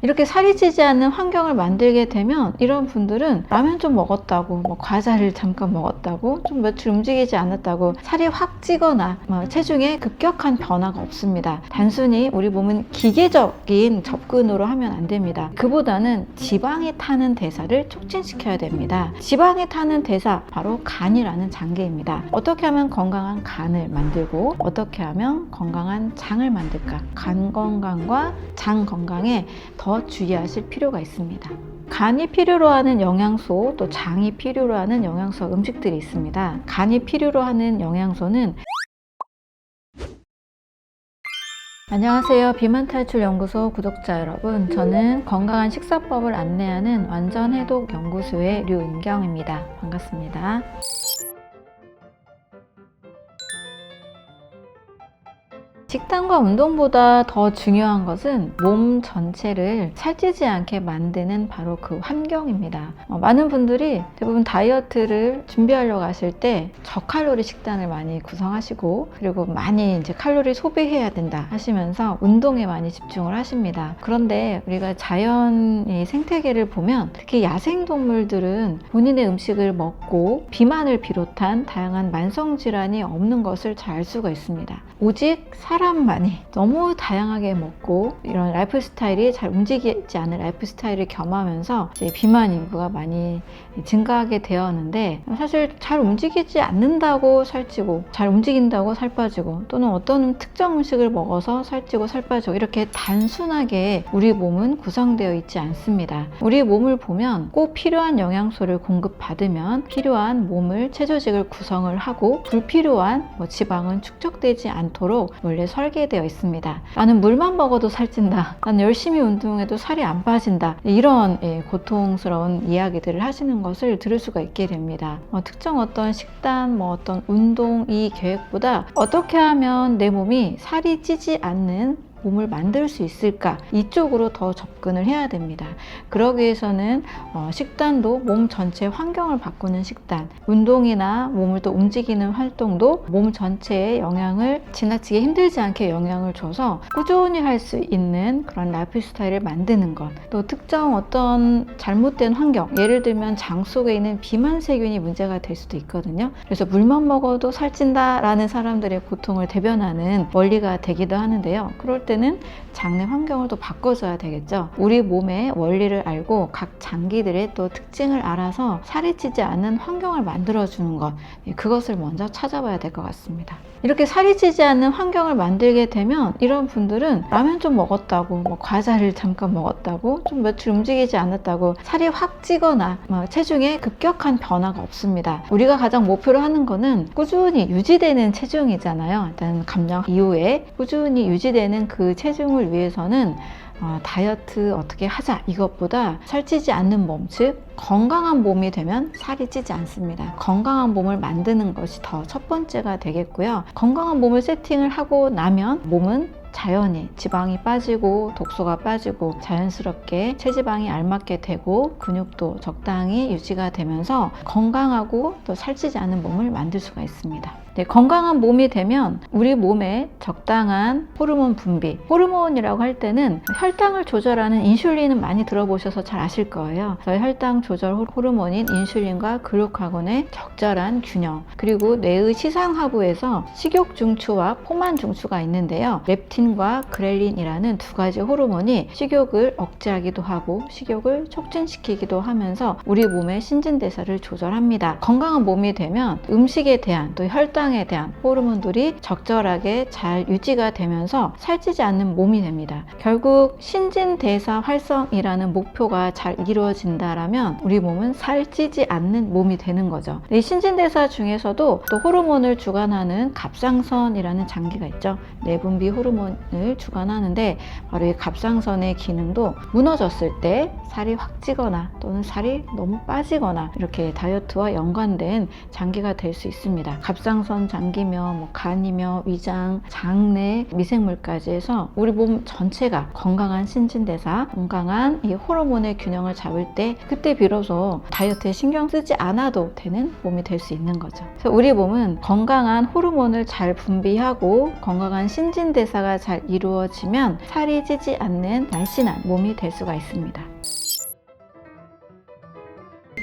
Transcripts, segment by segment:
이렇게 살이 찌지 않는 환경을 만들게 되면 이런 분들은 라면 좀 먹었다고, 과자를 잠깐 먹었다고, 좀 며칠 움직이지 않았다고 살이 확 찌거나 체중에 급격한 변화가 없습니다. 단순히 우리 몸은 기계적인 접근으로 하면 안 됩니다. 그보다는 지방이 타는 대사를 촉진시켜야 됩니다. 지방이 타는 대사, 바로 간이라는 장기입니다. 어떻게 하면 건강한 간을 만들고 어떻게 하면 건강한 장을 만들까? 간 건강과 장 건강에 더 주의하실 필요가 있습니다. 간이 필요로 하는 영양소, 또 장이 필요로 하는 영양소 음식들이 있습니다. 간이 필요로 하는 영양소는 안녕하세요. 비만탈출연구소 구독자 여러분, 저는 건강한 식사법을 안내하는 완전해독연구소의 류은경입니다. 반갑습니다. 식단과 운동보다 더 중요한 것은 몸 전체를 살찌지 않게 만드는 바로 그 환경입니다. 많은 분들이 대부분 다이어트를 준비하려고 하실 때 저칼로리 식단을 많이 구성하시고, 그리고 많이 이제 칼로리 소비해야 된다 하시면서 운동에 많이 집중을 하십니다. 그런데 우리가 자연의 생태계를 보면 특히 야생동물들은 본인의 음식을 먹고 비만을 비롯한 다양한 만성질환이 없는 것을 잘 알 수가 있습니다. 오직 사람만이 너무 다양하게 먹고 이런 라이프 스타일이 잘 움직이지 않은 라이프 스타일을 겸하면서 이제 비만 인구가 많이 증가하게 되었는데, 사실 잘 움직이지 않는다고 살찌고 잘 움직인다고 살 빠지고, 또는 어떤 특정 음식을 먹어서 살찌고 살 빠지고, 이렇게 단순하게 우리 몸은 구성되어 있지 않습니다. 우리 몸을 보면 꼭 필요한 영양소를 공급받으면 필요한 몸을 체조직을 구성을 하고 불필요한 지방은 축적되지 않도록 원래 설계되어 있습니다. 나는 물만 먹어도 살찐다, 나는 열심히 운동해도 살이 안 빠진다, 이런 고통스러운 이야기들을 하시는 것을 들을 수가 있게 됩니다. 특정 어떤 식단, 어떤 운동 이 계획보다 어떻게 하면 내 몸이 살이 찌지 않는 몸을 만들 수 있을까, 이쪽으로 더 접근을 해야 됩니다. 그러기 위해서는 식단도 몸 전체 환경을 바꾸는 식단, 운동이나 몸을 또 움직이는 활동도 몸 전체에 영향을 지나치게 힘들지 않게 영향을 줘서 꾸준히 할 수 있는 그런 라이프 스타일을 만드는 것, 또 특정 어떤 잘못된 환경, 예를 들면 장 속에 있는 비만 세균이 문제가 될 수도 있거든요. 그래서 물만 먹어도 살찐다 라는 사람들의 고통을 대변하는 원리가 되기도 하는데요. 그럴 때는 장내 환경을 또 바꿔줘야 되겠죠. 우리 몸의 원리를 알고 각 장기들의 또 특징을 알아서 살이 찌지 않는 환경을 만들어주는 것, 그것을 먼저 찾아봐야 될 것 같습니다. 이렇게 살이 찌지 않는 환경을 만들게 되면 이런 분들은 라면 좀 먹었다고, 과자를 잠깐 먹었다고, 좀 며칠 움직이지 않았다고 살이 확 찌거나 체중에 급격한 변화가 없습니다. 우리가 가장 목표로 하는 거는 꾸준히 유지되는 체중이잖아요. 일단 감량 이후에 꾸준히 유지되는 그 체중을 위해서는 다이어트 어떻게 하자 이것보다 살찌지 않는 몸, 즉 건강한 몸이 되면 살이 찌지 않습니다. 건강한 몸을 만드는 것이 더 첫 번째가 되겠고요. 건강한 몸을 세팅을 하고 나면 몸은 자연히 지방이 빠지고 독소가 빠지고 자연스럽게 체지방이 알맞게 되고 근육도 적당히 유지가 되면서 건강하고 또 살찌지 않은 몸을 만들 수가 있습니다. 건강한 몸이 되면 우리 몸에 적당한 호르몬 분비, 호르몬이라고 할 때는 혈당을 조절하는 인슐린은 많이 들어보셔서 잘 아실 거예요. 혈당 조절 호르몬인 인슐린과 글루카곤의 적절한 균형, 그리고 뇌의 시상하부에서 식욕 중추와 포만 중추가 있는데요. 렙틴과 그렐린이라는 두 가지 호르몬이 식욕을 억제하기도 하고 식욕을 촉진시키기도 하면서 우리 몸의 신진대사를 조절합니다. 건강한 몸이 되면 음식에 대한 또 혈당에 대한 호르몬들이 적절하게 잘 유지가 되면서 살찌지 않는 몸이 됩니다. 결국 신진대사 활성이라는 목표가 잘 이루어진다라면 우리 몸은 살찌지 않는 몸이 되는 거죠. 이 신진대사 중에서도 또 호르몬을 주관하는 갑상선이라는 장기가 있죠. 내분비 호르몬을 주관하는데 바로 이 갑상선의 기능도 무너졌을 때 살이 확 찌거나 또는 살이 너무 빠지거나 이렇게 다이어트와 연관된 장기가 될 수 있습니다. 갑상선 전립선 장기며 간이며 위장, 장내, 미생물까지 해서 우리 몸 전체가 건강한 신진대사, 건강한 이 호르몬의 균형을 잡을 때 그때 비로소 다이어트에 신경 쓰지 않아도 되는 몸이 될 수 있는 거죠. 그래서 우리 몸은 건강한 호르몬을 잘 분비하고 건강한 신진대사가 잘 이루어지면 살이 찌지 않는 날씬한 몸이 될 수가 있습니다.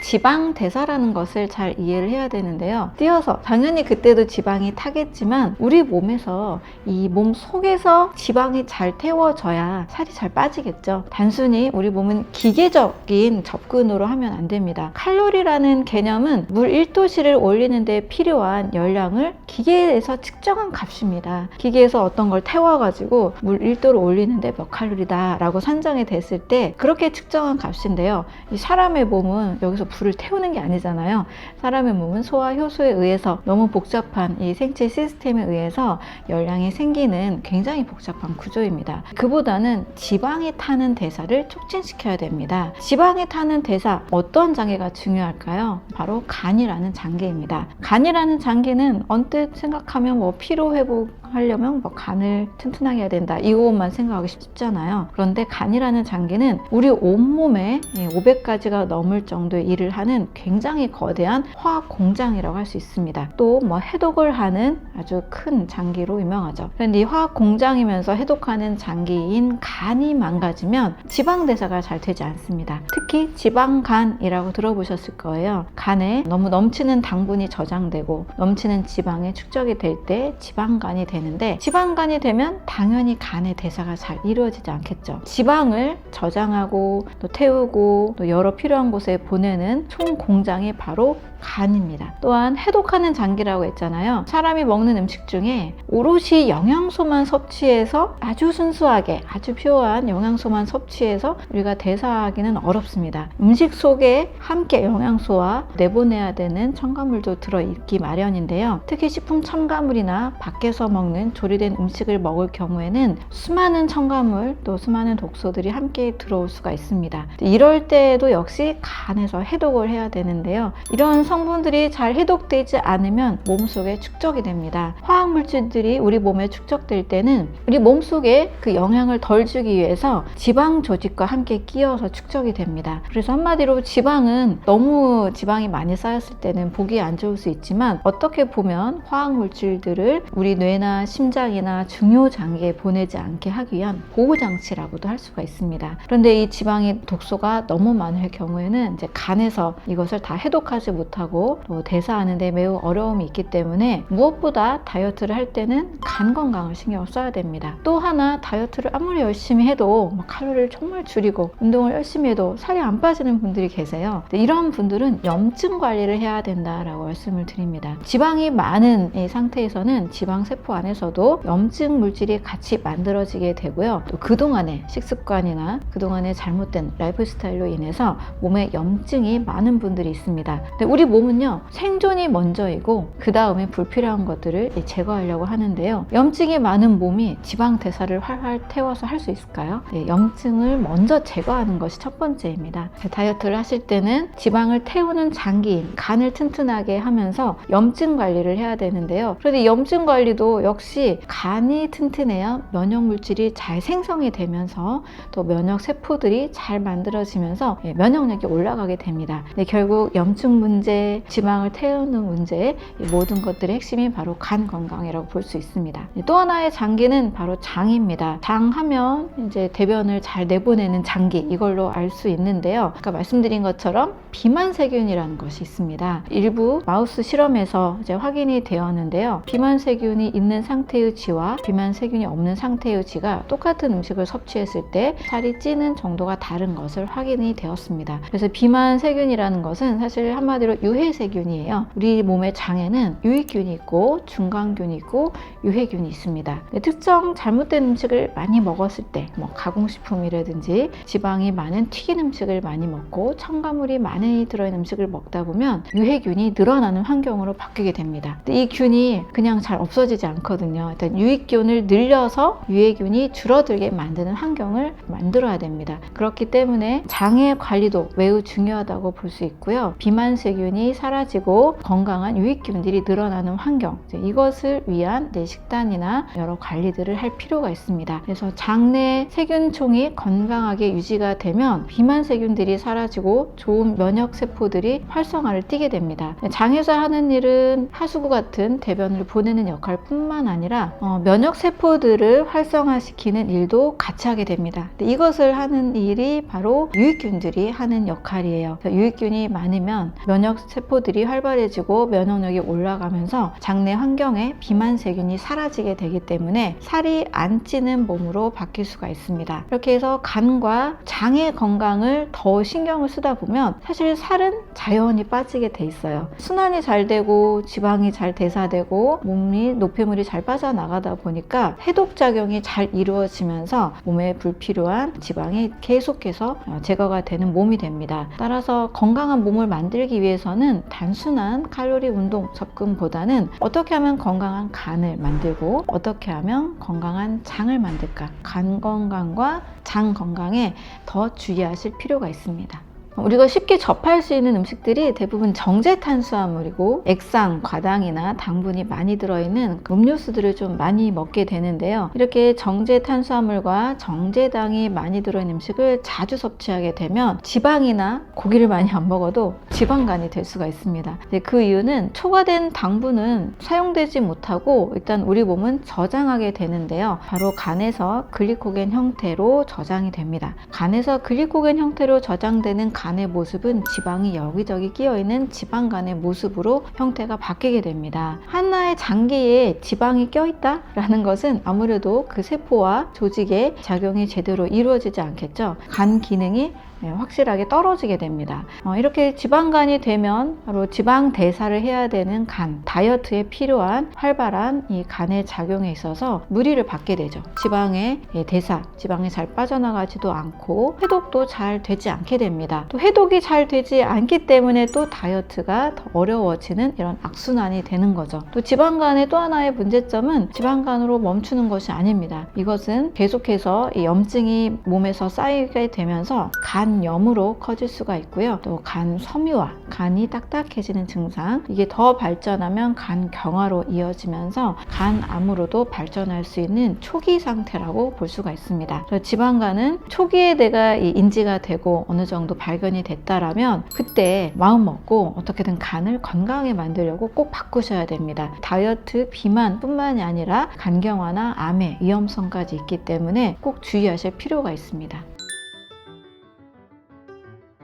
지방 대사라는 것을 잘 이해를 해야 되는데요. 뛰어서 당연히 그때도 지방이 타겠지만 우리 몸에서 이 몸 속에서 지방이 잘 태워져야 살이 잘 빠지겠죠. 단순히 우리 몸은 기계적인 접근으로 하면 안 됩니다. 칼로리라는 개념은 물 1도씨를 올리는 데 필요한 열량을 기계에서 측정한 값입니다. 기계에서 어떤 걸 태워가지고 물 1도를 올리는데 몇 칼로리다 라고 산정이 됐을 때 그렇게 측정한 값인데요. 이 사람의 몸은 여기서 불을 태우는 게 아니잖아요. 사람의 몸은 소화 효소에 의해서 너무 복잡한 이 생체 시스템에 의해서 열량이 생기는 굉장히 복잡한 구조입니다. 그보다는 지방이 타는 대사를 촉진시켜야 됩니다. 지방이 타는 대사, 어떤 장기가 중요할까요? 바로 간이라는 장기입니다. 간이라는 장기는 언뜻 생각하면 피로 회복하려면 간을 튼튼하게 해야 된다, 이것만 생각하기 쉽잖아요. 그런데 간이라는 장기는 우리 온몸에 500가지가 넘을 정도의 일을 하는 굉장히 거대한 화학 공장이라고 할 수 있습니다. 또 해독을 하는 아주 큰 장기로 유명하죠. 그런데 이 화학 공장이면서 해독하는 장기인 간이 망가지면 지방 대사가 잘 되지 않습니다. 특히 지방간이라고 들어보셨을 거예요. 간에 너무 넘치는 당분이 저장되고 넘치는 지방이 축적이 될 때 지방간이 되는데, 지방간이 되면 당연히 간의 대사가 잘 이루어지지 않겠죠. 지방을 저장하고 또 태우고 또 여러 필요한 곳에 보내는 총 공장이 바로 간입니다. 또한 해독하는 장기라고 했잖아요. 사람이 먹는 음식 중에 오롯이 영양소만 섭취해서 아주 순수하게 아주 퓨어한 영양소만 섭취해서 우리가 대사하기는 어렵습니다. 음식 속에 함께 영양소와 내보내야 되는 첨가물도 들어있기 마련인데요. 특히 식품 첨가물이나 밖에서 먹는 조리된 음식을 먹을 경우에는 수많은 첨가물 또 수많은 독소들이 함께 들어올 수가 있습니다. 이럴 때에도 역시 간에서 해독을 해야 되는데요. 이런 성분들이 잘 해독되지 않으면 몸속에 축적이 됩니다. 화학물질들이 우리 몸에 축적될 때는 우리 몸속에 그 영향을 덜 주기 위해서 지방 조직과 함께 끼어서 축적이 됩니다. 그래서 한마디로 지방은 너무 지방이 많이 쌓였을 때는 보기 안 좋을 수 있지만 어떻게 보면 화학물질들을 우리 뇌나 심장이나 중요 장기에 보내지 않게 하기 위한 보호장치라고도 할 수가 있습니다. 그런데 이 지방의 독소가 너무 많을 경우에는 이제 간에서 이것을 다 해독하지 못하고 또 대사하는 데 매우 어려움이 있기 때문에 무엇보다 다이어트를 할 때는 간 건강을 신경 써야 됩니다. 또 하나, 다이어트를 아무리 열심히 해도 칼로리를 정말 줄이고 운동을 열심히 해도 살이 안 빠지는 분들이 계세요. 이런 분들은 염증 관리를 해야 된다라고 말씀을 드립니다. 지방이 많은 이 상태에서는 지방세포 안에서도 염증 물질이 같이 만들어지게 되고요. 또 그동안의 식습관이나 그동안의 잘못된 라이프 스타일로 인해서 몸에 염증이 많은 분들이 있습니다. 근데 우리 몸은요, 생존이 먼저이고 그 다음에 불필요한 것들을 제거하려고 하는데요. 염증이 많은 몸이 지방 대사를 활활 태워서 할 수 있을까요? 염증을 먼저 제거하는 것이 첫 번째입니다. 다이어트를 하실 때는 지방을 태우는 장기인 간을 튼튼하게 하면서 염증 관리를 해야 되는데요. 그런데 염증 관리도 역시 간이 튼튼해야 면역 물질이 잘 생성이 되면서 또 면역 세포들이 잘 만들어지면서 면역력이 올라가게 됩니다. 결국 염증 문제, 지방을 태우는 문제, 모든 것들의 핵심이 바로 간 건강이라고 볼 수 있습니다. 또 하나의 장기는 바로 장입니다. 장 하면 이제 대변을 잘 내보내는 장기, 이걸로 알 수 있는데요. 아까 말씀드린 것처럼 비만세균이라는 것이 있습니다. 일부 마우스 실험에서 이제 확인이 되었는데요. 비만세균이 있는 상태의 쥐와 비만세균이 없는 상태의 쥐가 똑같은 음식을 섭취했을 때 살이 찌는 정도가 다른 것을 확인이 되었습니다. 그래서 비만세균이라는 것은 사실 한마디로 유해세균이에요. 우리 몸의 장에는 유익균이 있고 중간균이 있고 유해균이 있습니다. 특정 잘못된 음식을 많이 먹었을 때 가공식품이라든지 지방이 많은 튀긴 음식을 많이 먹고 첨가물이 많이 들어있는 음식을 먹다 보면 유해균이 늘어나는 환경으로 바뀌게 됩니다. 이 균이 그냥 잘 없어지지 않거든요. 일단 유익균을 늘려서 유해균이 줄어들게 만드는 환경을 만들어야 됩니다. 그렇기 때문에 장의 관리도 매우 중요하다고 볼 수 있고요. 비만세균이 사라지고 건강한 유익균들이 늘어나는 환경, 이것을 위한 식단이나 여러 관리들을 할 필요가 있습니다. 그래서 장내 세균총이 건강하게 유지가 되면 비만세균들이 사라지고 좋은 면역세포들이 활성화를 띠게 됩니다. 장에서 하는 일은 하수구 같은 대변을 보내는 역할뿐만 아니라 면역세포들을 활성화시키는 일도 같이 하게 됩니다. 이것을 하는 일이 바로 유익균들이 하는 역할이에요. 유익균이 많으면 면역세포들이 활발해지고 면역력이 올라가면서 장내 환경에 비만세균이 사라지게 되기 때문에 살이 안 찌는 몸으로 바뀔 수가 있습니다. 이렇게 해서 간과 장의 건강을 더 신경을 쓰다 보면 사실 살은 자연히 빠지게 돼 있어요. 순환이 잘 되고 지방이 잘 대사되고 몸이 노폐물이 잘 빠져나가다 보니까 해독작용이 잘 이루어지면서 몸에 불필요한 지방이 계속해서 제거가 되는 몸이 됩니다. 따라서 건강한 몸을 만들기 위해서는 단순한 칼로리 운동 접근보다는 어떻게 하면 건강한 간을 만들고 어떻게 하면 건강한 장을 만들까? 간 건강과 장 건강에 더 주의하실 필요가 있습니다. 우리가 쉽게 접할 수 있는 음식들이 대부분 정제 탄수화물이고 액상, 과당이나 당분이 많이 들어있는 음료수들을 좀 많이 먹게 되는데요. 이렇게 정제 탄수화물과 정제당이 많이 들어있는 음식을 자주 섭취하게 되면 지방이나 고기를 많이 안 먹어도 지방간이 될 수가 있습니다. 그 이유는 초과된 당분은 사용되지 못하고 일단 우리 몸은 저장하게 되는데요. 바로 간에서 글리코겐 형태로 저장이 됩니다. 간에서 글리코겐 형태로 저장되는 간의 모습은 지방이 여기저기 끼어있는 지방간의 모습으로 형태가 바뀌게 됩니다. 하나의 장기에 지방이 껴있다라는 것은 아무래도 그 세포와 조직의 작용이 제대로 이루어지지 않겠죠. 간 기능이 확실하게 떨어지게 됩니다. 이렇게 지방간이 되면 바로 지방 대사를 해야 되는 간, 다이어트에 필요한 활발한 이 간의 작용에 있어서 무리를 받게 되죠. 지방의 대사, 지방이 잘 빠져나가지도 않고 해독도 잘 되지 않게 됩니다. 또 해독이 잘 되지 않기 때문에 또 다이어트가 더 어려워지는 이런 악순환이 되는 거죠. 또 지방간의 또 하나의 문제점은 지방간으로 멈추는 것이 아닙니다. 이것은 계속해서 이 염증이 몸에서 쌓이게 되면서 간염으로 커질 수가 있고요. 또 간 섬유화, 간이 딱딱해지는 증상, 이게 더 발전하면 간경화로 이어지면서 간암으로도 발전할 수 있는 초기 상태라고 볼 수가 있습니다. 그래서 지방간은 초기에 내가 인지가 되고 어느 정도 발견이 됐다라면 그때 마음 먹고 어떻게든 간을 건강하게 만들려고 꼭 바꾸셔야 됩니다. 다이어트, 비만 뿐만이 아니라 간경화나 암의 위험성까지 있기 때문에 꼭 주의하실 필요가 있습니다.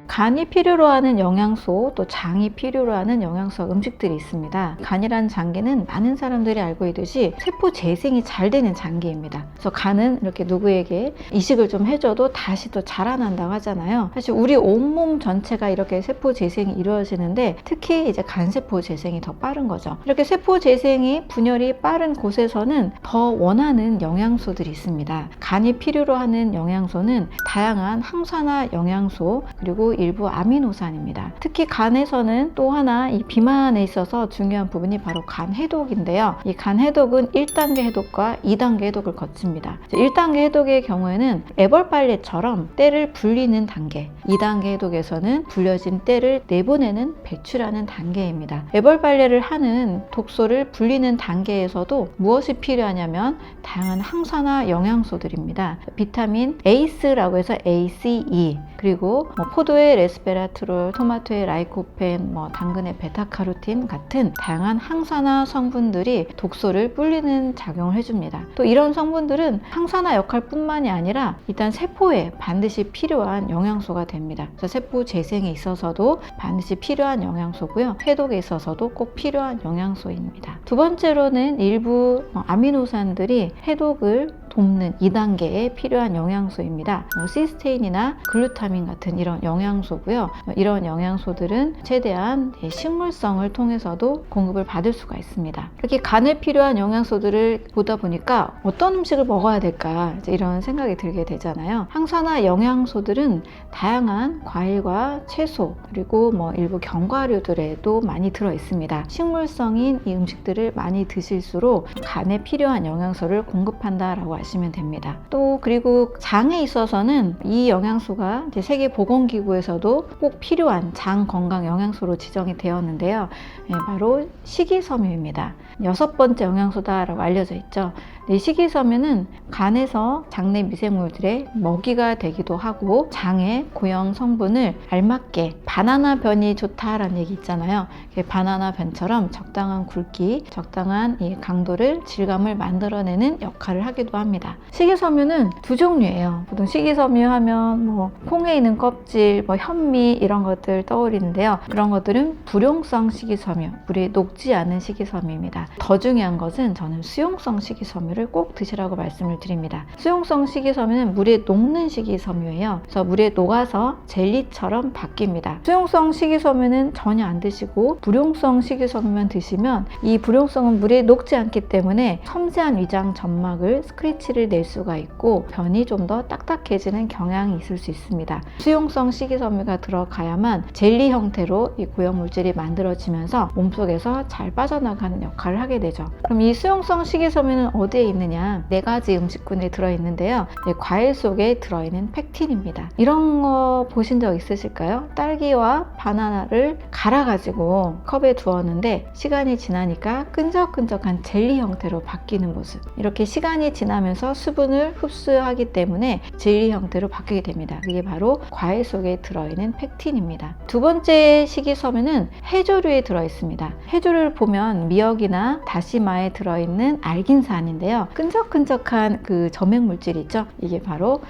간이 필요로 하는 영양소, 또 장이 필요로 하는 영양소 음식들이 있습니다. 간이라는 장기는 많은 사람들이 알고 있듯이 세포 재생이 잘 되는 장기입니다. 그래서 간은 이렇게 누구에게 이식을 좀 해줘도 다시 또 자라난다고 하잖아요. 사실 우리 온몸 전체가 이렇게 세포 재생이 이루어지는데 특히 이제 간세포 재생이 더 빠른 거죠. 이렇게 세포 재생이 분열이 빠른 곳에서는 더 원하는 영양소들이 있습니다. 간이 필요로 하는 영양소는 다양한 항산화 영양소 그리고 일부 아미노산입니다. 특히 간에서는 또 하나 이 비만에 있어서 중요한 부분이 바로 간 해독인데요. 이 간 해독은 1단계 해독과 2단계 해독을 거칩니다. 1단계 해독의 경우에는 애벌빨래처럼 때를 불리는 단계, 2단계 해독에서는 불려진 때를 내보내는 배출하는 단계입니다. 애벌빨래를 하는 독소를 불리는 단계에서도 무엇이 필요하냐면 다양한 항산화 영양소들입니다. 비타민 ACE라고 해서 ACE, 그리고 포도의 레스베라트롤, 토마토의 라이코펜, 당근의 베타카로틴 같은 다양한 항산화 성분들이 독소를 불리는 작용을 해줍니다. 또 이런 성분들은 항산화 역할뿐만이 아니라 일단 세포에 반드시 필요한 영양소가 됩니다. 그래서 세포 재생에 있어서도 반드시 필요한 영양소고요. 해독에 있어서도 꼭 필요한 영양소입니다. 두 번째로는 일부 아미노산들이 해독을 돕는 2단계에 필요한 영양소입니다. 시스테인이나 글루타민 같은 이런 영양소고요. 이런 영양소들은 최대한 식물성을 통해서도 공급을 받을 수가 있습니다. 이렇게 간에 필요한 영양소들을 보다 보니까 어떤 음식을 먹어야 될까 이런 생각이 들게 되잖아요. 항산화 영양소들은 다양한 과일과 채소 그리고 일부 견과류들에도 많이 들어 있습니다. 식물성인 이 음식들을 많이 드실수록 간에 필요한 영양소를 공급한다라고 하시면 됩니다. 또 그리고 장에 있어서는 이 영양소가 이제 세계보건기구에서도 꼭 필요한 장 건강 영양소로 지정이 되었는데요. 바로 식이섬유입니다. 6번째 영양소다라고 알려져 있죠. 이 식이섬유는 간에서 장내 미생물들의 먹이가 되기도 하고 장의 고형 성분을 알맞게 바나나 변이 좋다라는 얘기 있잖아요. 바나나 변처럼 적당한 굵기, 적당한 이 강도를 질감을 만들어내는 역할을 하기도 합니다. 식이섬유는 두 종류예요. 보통 식이섬유 하면 뭐 콩에 있는 껍질, 뭐 현미 이런 것들 떠오르는데요. 그런 것들은 불용성 식이섬유, 물에 녹지 않은 식이섬유입니다. 더 중요한 것은 저는 수용성 식이섬유를 꼭 드시라고 말씀을 드립니다. 수용성 식이섬유는 물에 녹는 식이섬유예요. 그래서 물에 녹아서 젤리처럼 바뀝니다. 수용성 식이섬유는 전혀 안 드시고 불용성 식이섬유만 드시면 이 불용성은 물에 녹지 않기 때문에 섬세한 위장 점막을 스크래치를 낼 수가 있고 변이 좀 더 딱딱해지는 경향이 있을 수 있습니다. 수용성 식이섬유가 들어가야만 젤리 형태로 이 고형 물질이 만들어지면서 몸속에서 잘 빠져나가는 역할을 하게 되죠. 그럼 이 수용성 식이섬유는 어디에 있느냐? 4가지 음식군에 들어있는데요. 과일 속에 들어있는 펙틴입니다. 이런 거 보신 적 있으실까요? 딸기와 바나나를 갈아가지고 컵에 두었는데 시간이 지나니까 끈적끈적한 젤리 형태로 바뀌는 모습. 이렇게 시간이 지나면서 수분을 흡수하기 때문에 젤리 형태로 바뀌게 됩니다. 그게 바로 과일 속에 들어있는 펙틴입니다. 두 번째 식이섬유는 해조류에 들어있습니다. 해조류를 보면 미역이나 다시마에 들어있는 알긴산인데요. 끈적끈적한 그 점액 물질이 있죠. 이게 바로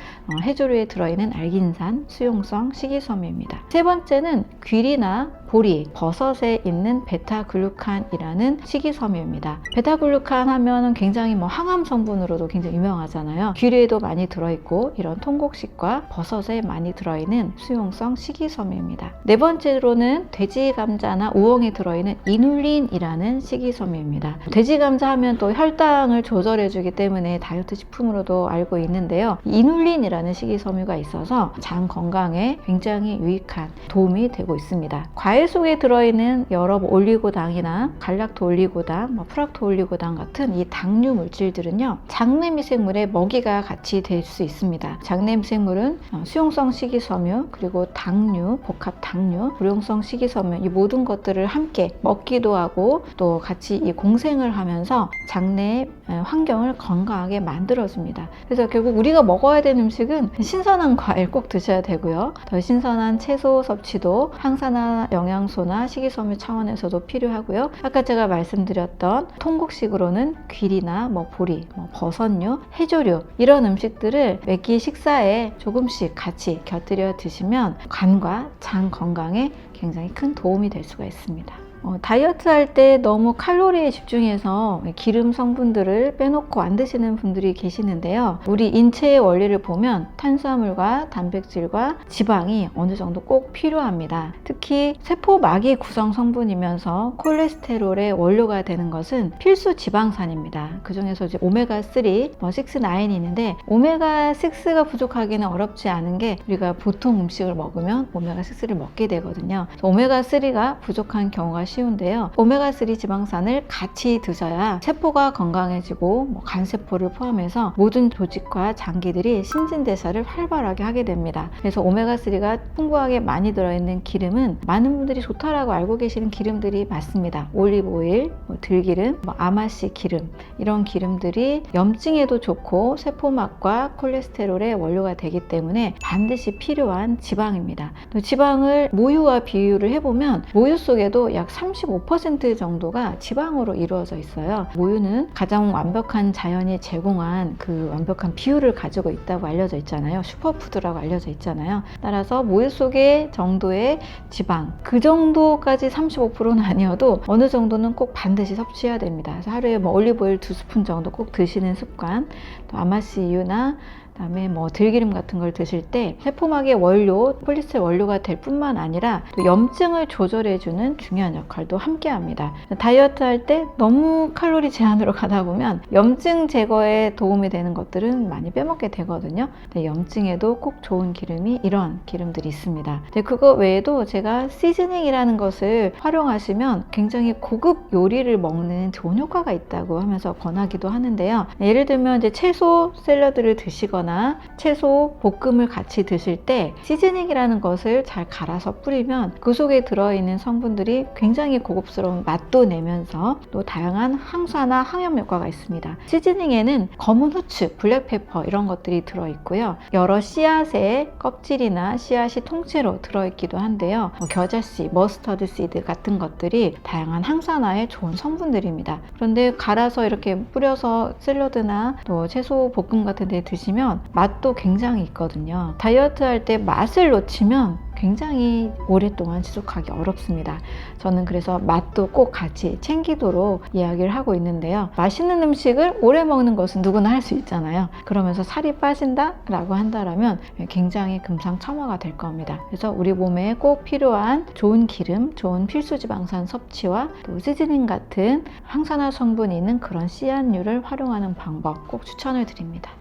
해조류에 들어있는 알긴산 수용성 식이섬유입니다. 세 번째는 귀리나 보리, 버섯에 있는 베타글루칸이라는 식이섬유입니다. 베타글루칸 하면 굉장히 항암 성분으로도 굉장히 유명하잖아요. 귀리에도 많이 들어있고 이런 통곡식과 버섯에 많이 들어있는 수용성 식이섬유입니다. 네 번째로는 돼지 감자나 우엉에 들어있는 이눌린이라는 식이섬유입니다. 돼지 감자 하면 또 혈당을 조절해주기 때문에 다이어트 식품으로도 알고 있는데요. 이눌린이라는 식이섬유가 있어서 장 건강에 굉장히 유익한 도움이 되고 있습니다. 과일 속에 들어있는 여러 올리고당이나 갈락토 올리고당, 프락토 올리고당 같은 이 당류 물질들은요, 장내 미생물의 먹이가 같이 될 수 있습니다. 장내 미생물은 수용성 식이섬유, 그리고 당류, 복합 당류, 불용성 식이섬유 이 모든 것들을 함께 먹기도 하고 또 같이 이 공생을 하면서 장내 환경을 건강하게 만들어줍니다. 그래서 결국 우리가 먹어야 되는 음식은 신선한 과일 꼭 드셔야 되고요. 더 신선한 채소 섭취도 항산화 영양소나 식이섬유 차원에서도 필요하고요. 아까 제가 말씀드렸던 통곡식으로는 귀리나 보리, 버섯류, 해조류 이런 음식들을 매끼 식사에 조금씩 같이 곁들여 드시면 간과 장 건강에 굉장히 큰 도움이 될 수가 있습니다. 다이어트 할 때 너무 칼로리에 집중해서 기름 성분들을 빼놓고 안 드시는 분들이 계시는데요. 우리 인체의 원리를 보면 탄수화물과 단백질과 지방이 어느 정도 꼭 필요합니다. 특히 세포막이 구성 성분이면서 콜레스테롤의 원료가 되는 것은 필수 지방산입니다. 그 중에서 이제 오메가3, 6, 9이 있는데 오메가6가 부족하기는 어렵지 않은 게 우리가 보통 음식을 먹으면 오메가6를 먹게 되거든요. 오메가3가 부족한 경우가 쉬운데요. 오메가3 지방산을 같이 드셔야 세포가 건강해지고 간세포를 포함해서 모든 조직과 장기들이 신진대사를 활발하게 하게 됩니다. 그래서 오메가3가 풍부하게 많이 들어있는 기름은 많은 분들이 좋다라고 알고 계시는 기름들이 맞습니다. 올리브오일, 들기름, 아마씨 기름 이런 기름들이 염증에도 좋고 세포막과 콜레스테롤의 원료가 되기 때문에 반드시 필요한 지방입니다. 또 지방을 모유와 비유를 해보면 모유 속에도 약 35% 정도가 지방으로 이루어져 있어요. 모유는 가장 완벽한 자연이 제공한 그 완벽한 비율을 가지고 있다고 알려져 있잖아요. 슈퍼푸드라고 알려져 있잖아요. 따라서 모유 속의 정도의 지방, 그 정도까지 35%는 아니어도 어느 정도는 꼭 반드시 섭취해야 됩니다. 그래서 하루에 올리브오일 2스푼 정도 꼭 드시는 습관, 또 아마씨유나 그다음에 들기름 같은 걸 드실 때 세포막의 원료, 콜레스테롤 원료가 될 뿐만 아니라 또 염증을 조절해주는 중요한 역할도 함께 합니다. 다이어트 할 때 너무 칼로리 제한으로 가다 보면 염증 제거에 도움이 되는 것들은 많이 빼먹게 되거든요. 근데 염증에도 꼭 좋은 기름이 이런 기름들이 있습니다. 근데 그거 외에도 제가 시즈닝이라는 것을 활용하시면 굉장히 고급 요리를 먹는 좋은 효과가 있다고 하면서 권하기도 하는데요. 예를 들면 이제 채소 샐러드를 드시거나 먹거나 채소, 볶음을 같이 드실 때 시즈닝이라는 것을 잘 갈아서 뿌리면 그 속에 들어있는 성분들이 굉장히 고급스러운 맛도 내면서 또 다양한 항산화, 항염 효과가 있습니다. 시즈닝에는 검은 후추, 블랙페퍼 이런 것들이 들어있고요. 여러 씨앗의 껍질이나 씨앗이 통째로 들어있기도 한데요. 겨자씨, 머스터드 시드 같은 것들이 다양한 항산화에 좋은 성분들입니다. 그런데 갈아서 이렇게 뿌려서 샐러드나 또 채소 볶음 같은 데 드시면 맛도 굉장히 있거든요. 다이어트 할 때 맛을 놓치면 굉장히 오랫동안 지속하기 어렵습니다. 저는 그래서 맛도 꼭 같이 챙기도록 이야기를 하고 있는데요. 맛있는 음식을 오래 먹는 것은 누구나 할 수 있잖아요. 그러면서 살이 빠진다 라고 한다면 굉장히 금상첨화가 될 겁니다. 그래서 우리 몸에 꼭 필요한 좋은 기름, 좋은 필수지방산 섭취와 또 시즈닝 같은 항산화 성분이 있는 그런 씨앗류를 활용하는 방법 꼭 추천을 드립니다.